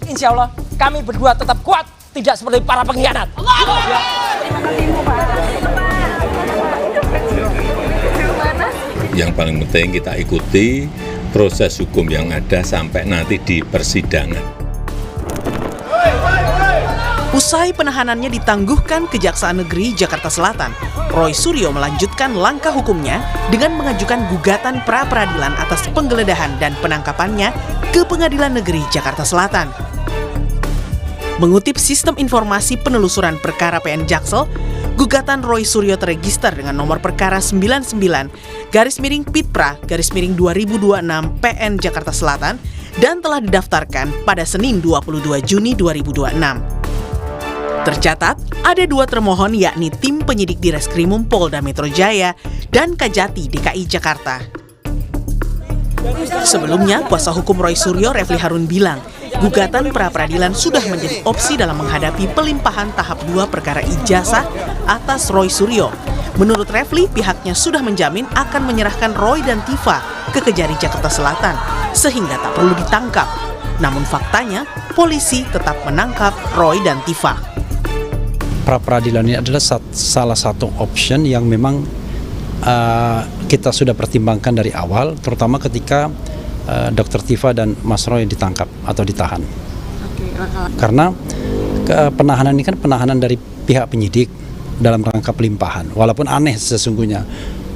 insya Allah kami berdua tetap kuat, tidak seperti para pengkhianat. Yang paling penting kita ikuti proses hukum yang ada sampai nanti di persidangan. Usai penahanannya ditangguhkan Kejaksaan Negeri Jakarta Selatan, Roy Suryo melanjutkan langkah hukumnya dengan mengajukan gugatan pra-peradilan atas penggeledahan dan penangkapannya ke Pengadilan Negeri Jakarta Selatan. Mengutip Sistem Informasi Penelusuran Perkara PN Jaksel, gugatan Roy Suryo terregister dengan nomor perkara 99-Pitpra-2026 PN Jakarta Selatan dan telah didaftarkan pada Senin 22 Juni 2026. Tercatat, ada dua termohon yakni tim penyidik di Reskrimum Polda Metro Jaya dan Kajati DKI Jakarta. Sebelumnya, kuasa hukum Roy Suryo, Refli Harun bilang, gugatan pra-peradilan sudah menjadi opsi dalam menghadapi pelimpahan tahap 2 perkara ijazah atas Roy Suryo. Menurut Refli, pihaknya sudah menjamin akan menyerahkan Roy dan Tifa ke Kejari Jakarta Selatan, sehingga tak perlu ditangkap. Namun faktanya, polisi tetap menangkap Roy dan Tifa. Pra-peradilan ini adalah salah satu option yang memang kita sudah pertimbangkan dari awal, terutama ketika Dr. Tifa dan Mas Roy ditangkap atau ditahan. Karena penahanan ini kan penahanan dari pihak penyidik dalam rangka pelimpahan, walaupun aneh sesungguhnya.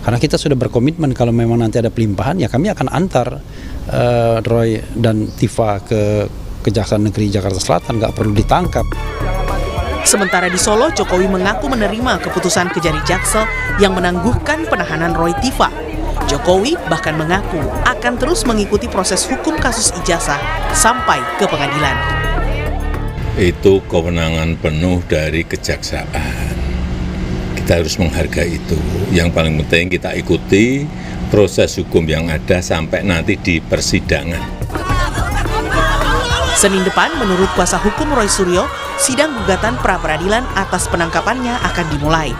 Karena kita sudah berkomitmen kalau memang nanti ada pelimpahan, ya kami akan antar Roy dan Tifa ke Kejaksaan Negeri Jakarta Selatan, nggak perlu ditangkap. Sementara di Solo, Jokowi mengaku menerima keputusan Kejari Jaksel yang menangguhkan penahanan Roy Tifa. Jokowi bahkan mengaku akan terus mengikuti proses hukum kasus ijazah sampai ke pengadilan. Itu kewenangan penuh dari kejaksaan. Kita harus menghargai itu. Yang paling penting kita ikuti proses hukum yang ada sampai nanti di persidangan. Senin depan, menurut kuasa hukum Roy Suryo, sidang gugatan pra-peradilan atas penangkapannya akan dimulai.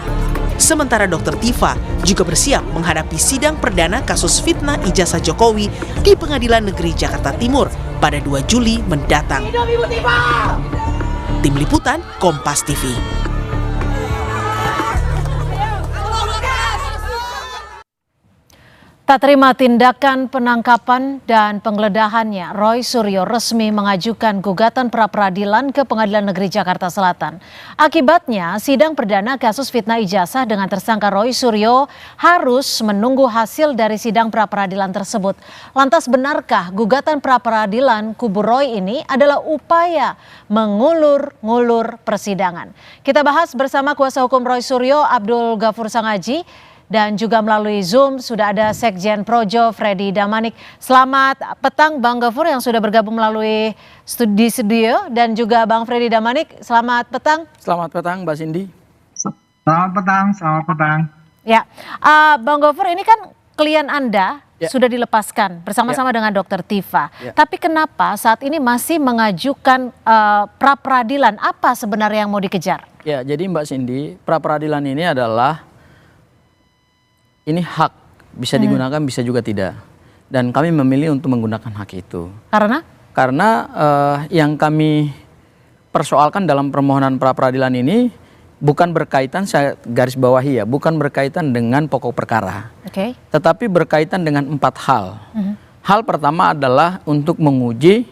Sementara Dr. Tifa juga bersiap menghadapi sidang perdana kasus fitnah ijazah Jokowi di Pengadilan Negeri Jakarta Timur pada 2 Juli mendatang. Tim Liputan, Kompas TV. Tak terima tindakan penangkapan dan penggeledahannya, Roy Suryo resmi mengajukan gugatan pra-peradilan ke Pengadilan Negeri Jakarta Selatan. Akibatnya, sidang perdana kasus fitnah ijazah dengan tersangka Roy Suryo harus menunggu hasil dari sidang pra-peradilan tersebut. Lantas benarkah gugatan pra-peradilan kubu Roy ini adalah upaya mengulur-ngulur persidangan? Kita bahas bersama kuasa hukum Roy Suryo, Abdul Ghafur Sangaji. Dan juga melalui Zoom sudah ada Sekjen Projo Freddy Damanik. Selamat petang Bang Ghafur yang sudah bergabung melalui studio dan juga Bang Freddy Damanik. Selamat petang. Selamat petang Mbak Cindy. Selamat petang. Ya, Bang Ghafur, ini kan klien Anda sudah dilepaskan bersama-sama dengan Dr. Tifa. Tapi kenapa saat ini masih mengajukan pra-peradilan? Apa sebenarnya yang mau dikejar? Ya, jadi Mbak Cindy, pra-peradilan ini adalah hak, bisa digunakan bisa juga tidak. Dan kami memilih untuk menggunakan hak itu. Karena yang kami persoalkan dalam permohonan pra-peradilan ini bukan berkaitan, saya garis bawahi ya, bukan berkaitan dengan pokok perkara. Tetapi berkaitan dengan 4 hal. Hal pertama adalah untuk menguji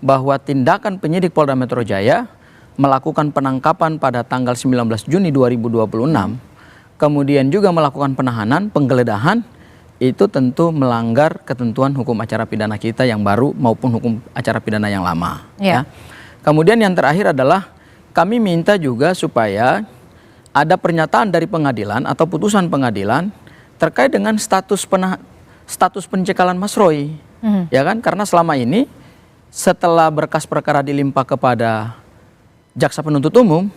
bahwa tindakan penyidik Polda Metro Jaya melakukan penangkapan pada tanggal 19 Juni 2026, kemudian juga melakukan penahanan, penggeledahan, itu tentu melanggar ketentuan hukum acara pidana kita yang baru maupun hukum acara pidana yang lama. Ya. Kemudian yang terakhir adalah kami minta juga supaya ada pernyataan dari pengadilan atau putusan pengadilan terkait dengan status pencekalan Mas Roy. Ya kan? Karena selama ini setelah berkas perkara dilimpah kepada jaksa penuntut umum,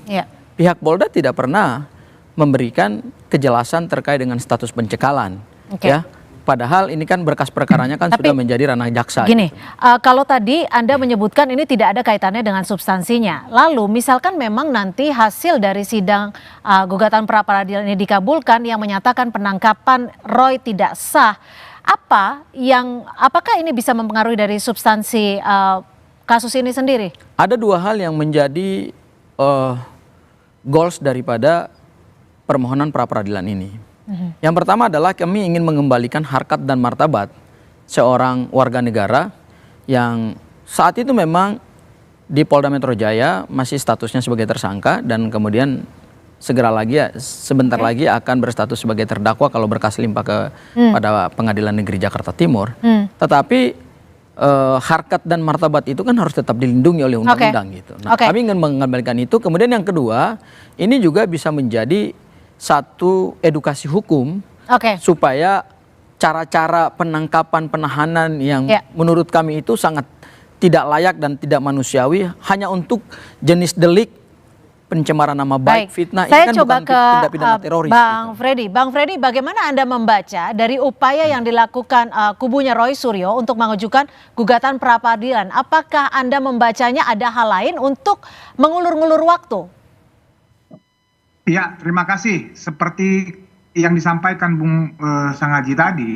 pihak Polda tidak pernah memberikan kejelasan terkait dengan status pencekalan, ya. Padahal ini kan berkas perkaranya kan sudah menjadi ranah jaksa. Gini, kalau tadi Anda menyebutkan ini tidak ada kaitannya dengan substansinya. Lalu misalkan memang nanti hasil dari sidang gugatan pra-peradilan ini dikabulkan yang menyatakan penangkapan Roy tidak sah, apakah ini bisa mempengaruhi dari substansi kasus ini sendiri? Ada dua hal yang menjadi goals daripada permohonan pra-peradilan ini. Yang pertama adalah kami ingin mengembalikan harkat dan martabat seorang warga negara yang saat itu memang di Polda Metro Jaya masih statusnya sebagai tersangka dan kemudian sebentar lagi akan berstatus sebagai terdakwa kalau berkas limpah pada Pengadilan Negeri Jakarta Timur. Tetapi harkat dan martabat itu kan harus tetap dilindungi oleh undang-undang gitu. Nah, kami ingin mengembalikan itu. Kemudian yang kedua, ini juga bisa menjadi satu edukasi hukum supaya cara-cara penangkapan penahanan yang menurut kami itu sangat tidak layak dan tidak manusiawi hanya untuk jenis delik pencemaran nama baik, fitnah. Saya ini kan coba bukan ke tindak pidana teroris. Bang Freddy. Bang Freddy, bagaimana Anda membaca dari upaya yang dilakukan kubunya Roy Suryo untuk mengajukan gugatan pra-peradilan? Apakah Anda membacanya ada hal lain untuk mengulur-ngulur waktu? Ya, terima kasih. Seperti yang disampaikan Bung Sangaji tadi,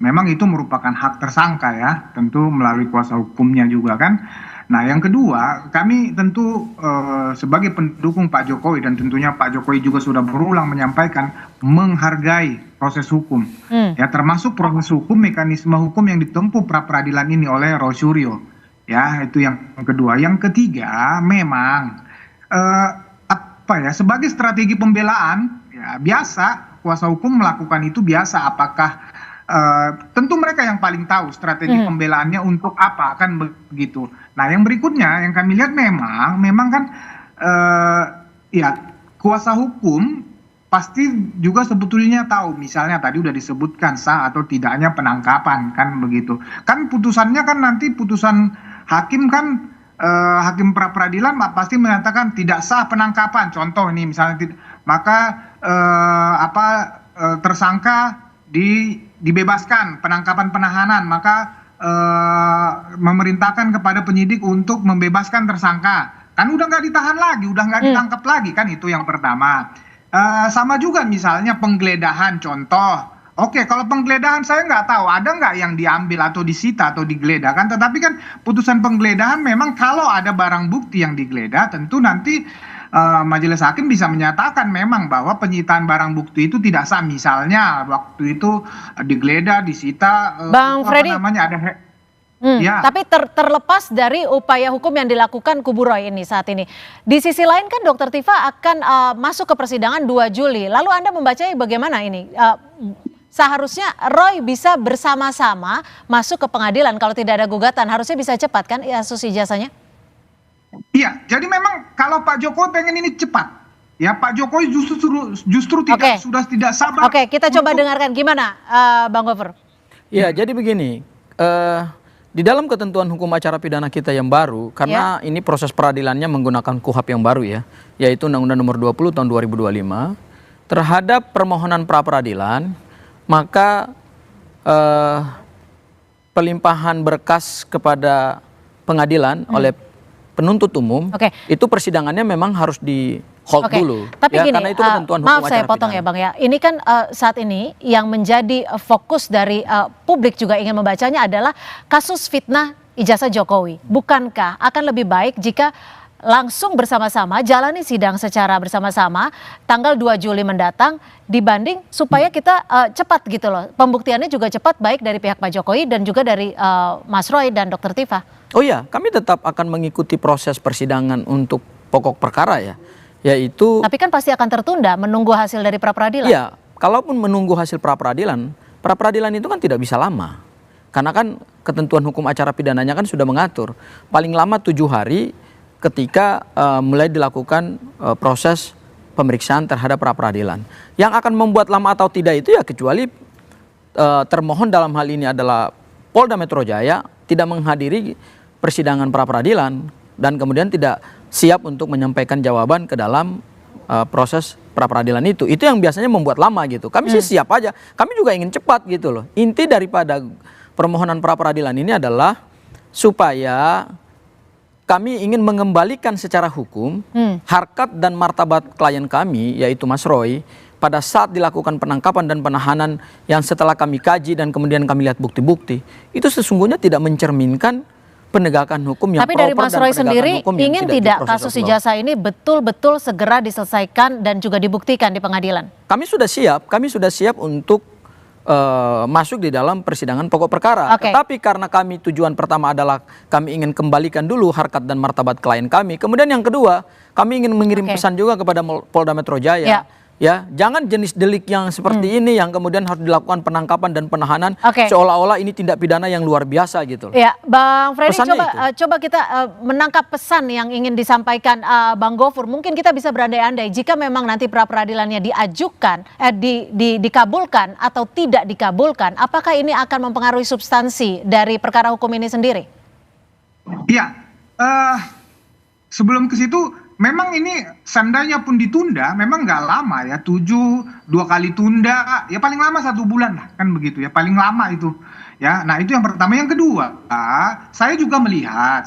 memang itu merupakan hak tersangka ya, tentu melalui kuasa hukumnya juga kan. Nah yang kedua, kami tentu sebagai pendukung Pak Jokowi dan tentunya Pak Jokowi juga sudah berulang menyampaikan menghargai proses hukum. Ya termasuk proses hukum, mekanisme hukum yang ditempuh pra-peradilan ini oleh Roy Suryo. Ya itu yang kedua. Yang ketiga memang sebagai strategi pembelaan ya biasa kuasa hukum melakukan itu biasa. Apakah tentu mereka yang paling tahu strategi pembelaannya untuk apa kan begitu. Nah yang berikutnya yang kami lihat memang kan ya kuasa hukum pasti juga sebetulnya tahu misalnya tadi udah disebutkan sah atau tidaknya penangkapan kan begitu. Kan putusannya kan nanti putusan hakim kan hakim pra-peradilan pasti menyatakan tidak sah penangkapan. Contoh ini misalnya maka tersangka dibebaskan penangkapan penahanan maka memerintahkan kepada penyidik untuk membebaskan tersangka kan udah nggak ditahan lagi udah nggak ditangkap lagi kan itu yang pertama. Sama juga misalnya penggeledahan contoh. Oke, kalau penggeledahan saya nggak tahu ada nggak yang diambil atau disita atau digeledah kan, tetapi kan putusan penggeledahan memang kalau ada barang bukti yang digeledah tentu nanti majelis hakim bisa menyatakan memang bahwa penyitaan barang bukti itu tidak sah. Misalnya waktu itu digeledah, disita, Bang Freddy, ya. Tapi terlepas dari upaya hukum yang dilakukan kubu Roy ini saat ini, di sisi lain kan Dr. Tifa akan masuk ke persidangan 2 Juli. Lalu Anda membacanya bagaimana ini? Seharusnya Roy bisa bersama-sama masuk ke pengadilan kalau tidak ada gugatan, harusnya bisa cepat kan kasus ijazahnya? Iya, jadi memang kalau Pak Jokowi pengen ini cepat, ya Pak Jokowi justru sudah tidak sabar. Oke, kita coba dengarkan gimana, Bang Gofur. Ya, jadi begini, di dalam ketentuan hukum acara pidana kita yang baru, karena ini proses peradilannya menggunakan KUHAP yang baru ya, yaitu Undang-Undang Nomor 20 Tahun 2025, terhadap permohonan pra-peradilan, maka pelimpahan berkas kepada pengadilan oleh penuntut umum itu persidangannya memang harus di hold dulu. Tapi ya, gini, karena itu ketentuan hukum maaf saya acara potong pidana. ya Bang ya. Ini kan saat ini yang menjadi fokus dari publik juga ingin membacanya adalah kasus fitnah ijazah Jokowi. Bukankah akan lebih baik jika langsung bersama-sama jalani sidang secara bersama-sama tanggal 2 Juli mendatang dibanding supaya kita cepat gitu loh. Pembuktiannya juga cepat baik dari pihak Pak Jokowi dan juga dari Mas Roy dan Dr. Tifa. Oh iya, kami tetap akan mengikuti proses persidangan untuk pokok perkara ya, yaitu. Tapi kan pasti akan tertunda menunggu hasil dari pra-peradilan. Iya, kalaupun menunggu hasil pra-peradilan itu kan tidak bisa lama. Karena kan ketentuan hukum acara pidananya kan sudah mengatur paling lama 7 hari ketika mulai dilakukan proses pemeriksaan terhadap pra-peradilan. Yang akan membuat lama atau tidak itu ya kecuali termohon dalam hal ini adalah Polda Metro Jaya tidak menghadiri persidangan pra-peradilan dan kemudian tidak siap untuk menyampaikan jawaban ke dalam proses pra-peradilan itu. Itu yang biasanya membuat lama gitu. Kami sih siap aja. Kami juga ingin cepat gitu loh. Inti daripada permohonan pra-peradilan ini adalah supaya kami ingin mengembalikan secara hukum harkat dan martabat klien kami, yaitu Mas Roy, pada saat dilakukan penangkapan dan penahanan yang setelah kami kaji dan kemudian kami lihat bukti-bukti, itu sesungguhnya tidak mencerminkan penegakan hukum yang Tapi dari proper Mas dan Roy penegakan sendiri hukum yang ingin tidak tidak di process kasus of law. ijazah ini betul-betul segera diselesaikan dan juga dibuktikan di pengadilan? Kami sudah siap untuk masuk di dalam persidangan pokok perkara. Oke. Tetapi karena kami tujuan pertama adalah kami ingin kembalikan dulu harkat dan martabat klien kami. Kemudian yang kedua, kami ingin mengirim Oke. pesan juga kepada Polda Metro Jaya. Ya. Ya, jangan jenis delik yang seperti ini yang kemudian harus dilakukan penangkapan dan penahanan Oke. seolah-olah ini tindak pidana yang luar biasa gitu. Ya, Bang Freddy, Pesannya coba kita menangkap pesan yang ingin disampaikan Bang Gofur. Mungkin kita bisa berandai-andai jika memang nanti pra peradilannya diajukan, dikabulkan atau tidak dikabulkan, apakah ini akan mempengaruhi substansi dari perkara hukum ini sendiri? Iya, sebelum ke situ, memang ini seandainya pun ditunda, memang nggak lama ya, 2 kali tunda, ya paling lama 1 bulan lah, kan begitu ya, paling lama itu. Ya, nah itu yang pertama. Yang kedua, saya juga melihat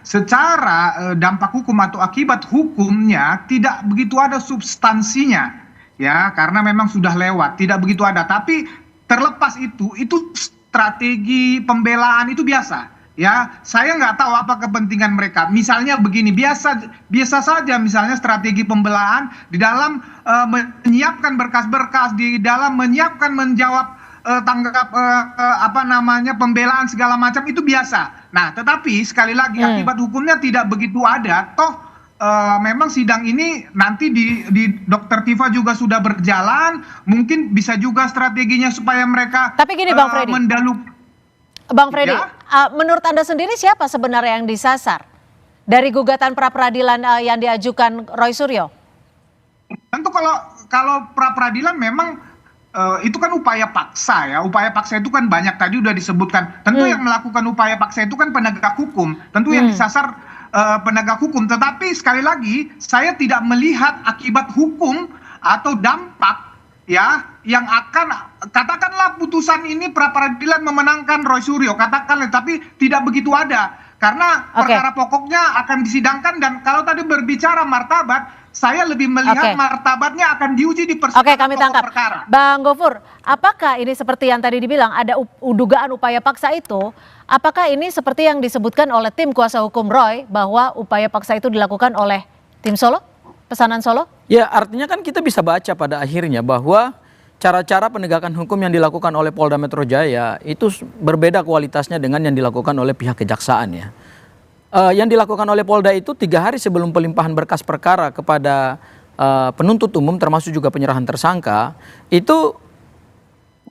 secara dampak hukum atau akibat hukumnya tidak begitu ada substansinya, ya, karena memang sudah lewat, tidak begitu ada. Tapi terlepas itu strategi pembelaan itu biasa. Ya, saya nggak tahu apa kepentingan mereka. Misalnya begini, biasa saja misalnya strategi pembelaan di dalam menyiapkan berkas-berkas, di dalam menjawab pembelaan segala macam itu biasa. Nah, tetapi sekali lagi akibat hukumnya tidak begitu ada. Toh memang sidang ini nanti di Dr. Tifa juga sudah berjalan, mungkin bisa juga strateginya supaya mereka Tapi gini Bang Freddy. Bang Freddy, menurut Anda sendiri siapa sebenarnya yang disasar dari gugatan pra peradilan yang diajukan Roy Suryo? Tentu kalau pra peradilan memang itu kan upaya paksa ya. Upaya paksa itu kan banyak, tadi udah disebutkan. Tentu yang melakukan upaya paksa itu kan penegak hukum. Tentu yang disasar penegak hukum. Tetapi sekali lagi saya tidak melihat akibat hukum atau dampak ya yang akan, katakanlah putusan ini pra peradilan memenangkan Roy Suryo, katakanlah, tapi tidak begitu ada karena perkara pokoknya akan disidangkan. Dan kalau tadi berbicara martabat, saya lebih melihat martabatnya akan diuji di persidangan kami pokok tangkap perkara. Bang Gofur, apakah ini seperti yang tadi dibilang ada dugaan upaya paksa itu? Apakah ini seperti yang disebutkan oleh tim kuasa hukum Roy bahwa upaya paksa itu dilakukan oleh tim Solo, pesanan Solo? Ya, artinya kan kita bisa baca pada akhirnya bahwa cara-cara penegakan hukum yang dilakukan oleh Polda Metro Jaya itu berbeda kualitasnya dengan yang dilakukan oleh pihak kejaksaan ya. Yang dilakukan oleh Polda itu 3 hari sebelum pelimpahan berkas perkara kepada penuntut umum termasuk juga penyerahan tersangka, itu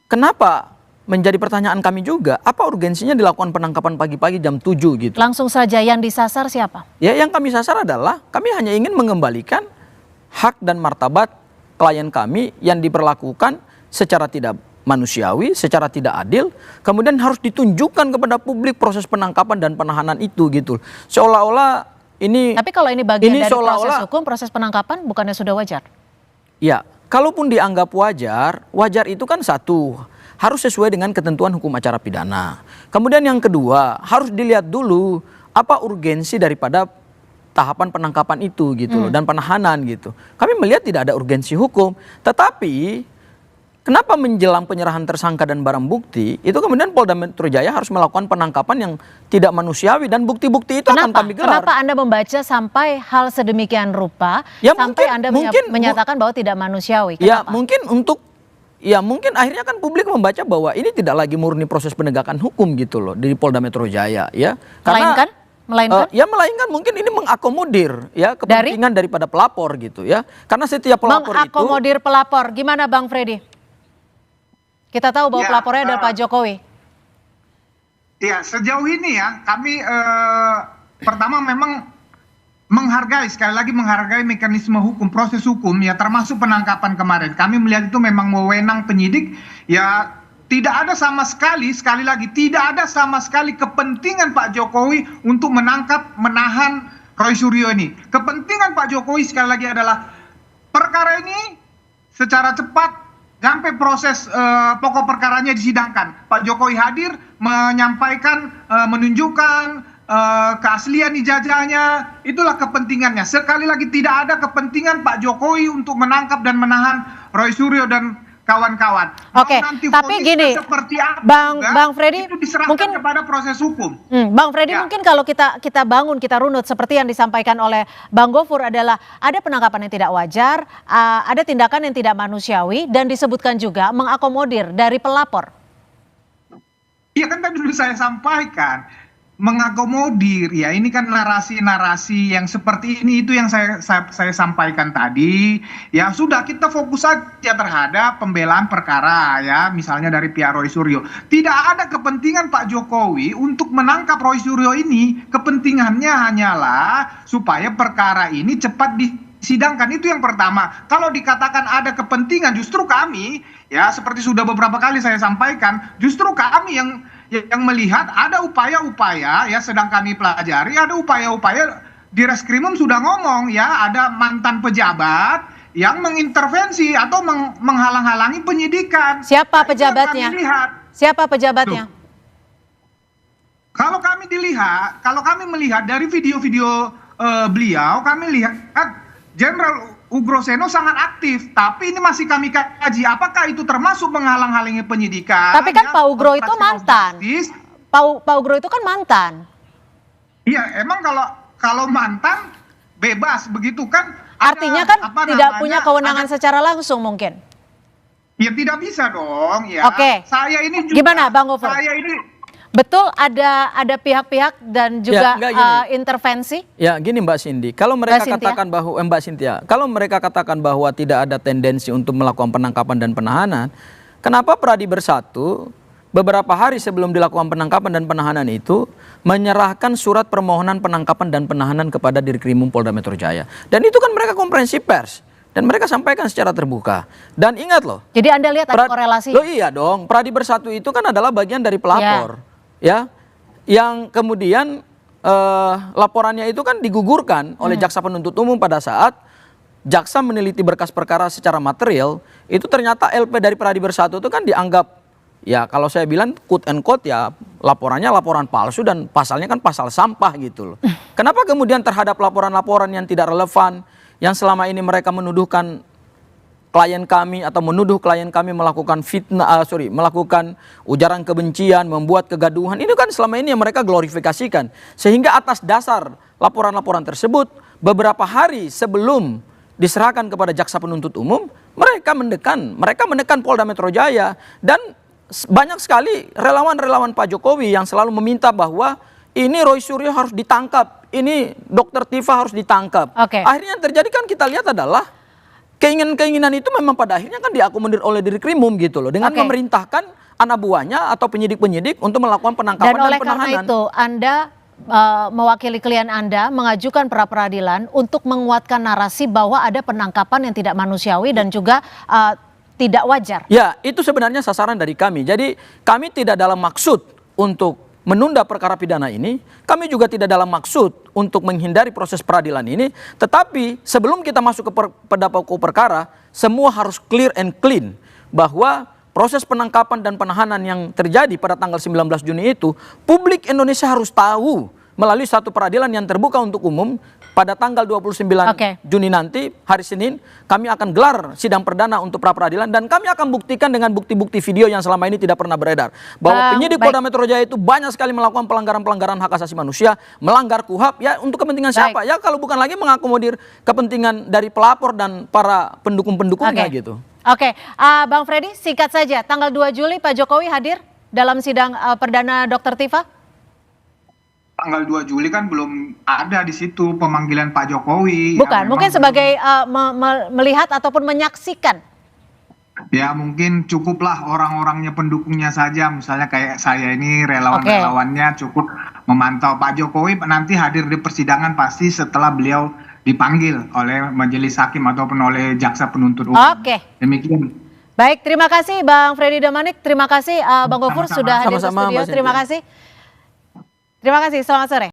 kenapa menjadi pertanyaan kami juga, apa urgensinya dilakukan penangkapan pagi-pagi jam 7 gitu. Langsung saja, yang disasar siapa? Ya, yang kami sasar adalah kami hanya ingin mengembalikan hak dan martabat klien kami yang diperlakukan secara tidak manusiawi, secara tidak adil, kemudian harus ditunjukkan kepada publik proses penangkapan dan penahanan itu gitu. Seolah-olah ini. Tapi kalau ini bagian dari proses hukum, proses penangkapan bukannya sudah wajar? Ya, kalaupun dianggap wajar, wajar itu kan satu, harus sesuai dengan ketentuan hukum acara pidana. Kemudian yang kedua, harus dilihat dulu apa urgensi daripada tahapan penangkapan itu gitu loh, dan penahanan gitu. Kami melihat tidak ada urgensi hukum, tetapi kenapa menjelang penyerahan tersangka dan barang bukti itu kemudian Polda Metro Jaya harus melakukan penangkapan yang tidak manusiawi, dan bukti-bukti itu akan kami gelar. Kenapa Anda membaca sampai hal sedemikian rupa, ya, sampai Anda menyatakan bahwa tidak manusiawi? Kenapa? Ya mungkin akhirnya kan publik membaca bahwa ini tidak lagi murni proses penegakan hukum gitu loh di Polda Metro Jaya ya. Karena melainkan mungkin ini mengakomodir ya kepentingan daripada pelapor gitu ya. Karena setiap pelapor mengakomodir pelapor. Gimana Bang Freddy? Kita tahu bahwa pelapornya adalah Pak Jokowi. Ya, sejauh ini ya kami pertama memang menghargai, sekali lagi menghargai mekanisme hukum, proses hukum ya, termasuk penangkapan kemarin. Kami melihat itu memang wewenang penyidik ya. Tidak ada sama sekali lagi, tidak ada sama sekali kepentingan Pak Jokowi untuk menangkap, menahan Roy Suryo ini. Kepentingan Pak Jokowi sekali lagi adalah perkara ini secara cepat sampai proses pokok perkaranya disidangkan. Pak Jokowi hadir, menyampaikan, menunjukkan keaslian ijazahnya, itulah kepentingannya. Sekali lagi tidak ada kepentingan Pak Jokowi untuk menangkap dan menahan Roy Suryo dan kawan-kawan. Oke, Nanti tapi vonisnya gini, seperti apa Bang Freddy, itu diserahkan mungkin kepada proses hukum. Bang Freddy, Ya. mungkin kalau kita bangun, kita runut seperti yang disampaikan oleh Bang Gofur adalah ada penangkapan yang tidak wajar, ada tindakan yang tidak manusiawi, dan disebutkan juga mengakomodir dari pelapor. Iya kan tadi dulu saya sampaikan, mengakomodir ya, ini kan narasi-narasi yang seperti ini itu yang saya sampaikan tadi. Ya sudah, kita fokus saja terhadap pembelaan perkara ya, misalnya dari pihak Roy Suryo. Tidak ada kepentingan Pak Jokowi untuk menangkap Roy Suryo ini. Kepentingannya hanyalah supaya perkara ini cepat disidangkan, itu yang pertama. Kalau dikatakan ada kepentingan, justru kami ya, seperti sudah beberapa kali saya sampaikan, justru kami yang melihat ada upaya-upaya ya, sedang kami pelajari, ada upaya-upaya di Reskrimum sudah ngomong ya, ada mantan pejabat yang mengintervensi atau menghalang-halangi penyidikan. Siapa pejabatnya? Siapa pejabatnya? Tuh. Kalau kami melihat dari video-video beliau, kami lihat Jenderal Ugroseno sangat aktif, tapi ini masih kami kaji apakah itu termasuk menghalang-halangi penyidikan. Tapi kan ya, Pak Ugro itu mantan. Pak Ugro itu kan mantan. Iya, emang kalau mantan bebas begitu kan? Artinya kan tidak punya kewenangan secara langsung mungkin. Ya tidak bisa dong ya. Oke. Saya ini juga. Gimana Bang Gofur? Saya ini. Betul ada pihak-pihak dan juga intervensi? Ya gini Mbak Cindy, kalau mereka katakan bahwa Mbak Cynthia, kalau mereka katakan bahwa tidak ada tendensi untuk melakukan penangkapan dan penahanan, kenapa Pradi Bersatu beberapa hari sebelum dilakukan penangkapan dan penahanan itu menyerahkan surat permohonan penangkapan dan penahanan kepada Dirkrimum Polda Metro Jaya? Dan itu kan mereka konferensi pers. Dan mereka sampaikan secara terbuka. Dan ingat loh. Jadi Anda lihat ada korelasi? Loh iya dong, Pradi Bersatu itu kan adalah bagian dari pelapor. Ya, yang kemudian laporannya itu kan digugurkan oleh jaksa penuntut umum pada saat jaksa meneliti berkas perkara secara material, itu ternyata LP dari Pradi Bersatu itu kan dianggap, ya kalau saya bilang quote and quote ya, laporannya laporan palsu dan pasalnya kan pasal sampah gitu loh. Kenapa kemudian terhadap laporan-laporan yang tidak relevan, yang selama ini mereka menuduhkan klien kami atau menuduh klien kami melakukan melakukan ujaran kebencian, membuat kegaduhan, itu kan selama ini yang mereka glorifikasikan. Sehingga atas dasar laporan-laporan tersebut, beberapa hari sebelum diserahkan kepada jaksa penuntut umum, mereka menekan Polda Metro Jaya. Dan banyak sekali relawan-relawan Pak Jokowi yang selalu meminta bahwa ini Roy Suryo harus ditangkap, ini Dr. Tifa harus ditangkap. Akhirnya yang terjadi kan kita lihat adalah keinginan itu memang pada akhirnya kan diakomodir oleh Dirkrimum gitu loh, dengan memerintahkan anak buahnya atau penyidik-penyidik untuk melakukan penangkapan dan penahanan. Dan oleh karena itu Anda mewakili klien Anda mengajukan pra peradilan untuk menguatkan narasi bahwa ada penangkapan yang tidak manusiawi dan juga tidak wajar. Ya, itu sebenarnya sasaran dari kami. Jadi kami tidak dalam maksud untuk menunda perkara pidana ini, kami juga tidak dalam maksud untuk menghindari proses peradilan ini, tetapi sebelum kita masuk ke pokok perkara, semua harus clear and clean bahwa proses penangkapan dan penahanan yang terjadi pada tanggal 19 Juni itu, publik Indonesia harus tahu melalui satu peradilan yang terbuka untuk umum. Pada tanggal 29 Juni nanti, hari Senin, kami akan gelar sidang perdana untuk pra-peradilan dan kami akan buktikan dengan bukti-bukti video yang selama ini tidak pernah beredar. Bahwa penyidik Polda Metro Jaya itu banyak sekali melakukan pelanggaran-pelanggaran hak asasi manusia, melanggar KUHAP, ya untuk kepentingan siapa? Ya kalau bukan lagi mengakomodir kepentingan dari pelapor dan para pendukung-pendukungnya gitu. Bang Freddy, singkat saja, tanggal 2 Juli Pak Jokowi hadir dalam sidang perdana Dr. Tifa? Tanggal 2 Juli kan belum ada di situ pemanggilan Pak Jokowi. Bukan, ya, mungkin sebagai melihat ataupun menyaksikan. Ya mungkin cukuplah orang-orangnya, pendukungnya saja, misalnya kayak saya ini relawan-relawannya cukup memantau. Pak Jokowi nanti hadir di persidangan pasti setelah beliau dipanggil oleh majelis hakim ataupun oleh jaksa penuntut umum. Demikian. Baik, terima kasih Bang Freddy Damanik, terima kasih Bang Gofur sudah hadir di studio. Terima kasih. Terima kasih, selamat sore.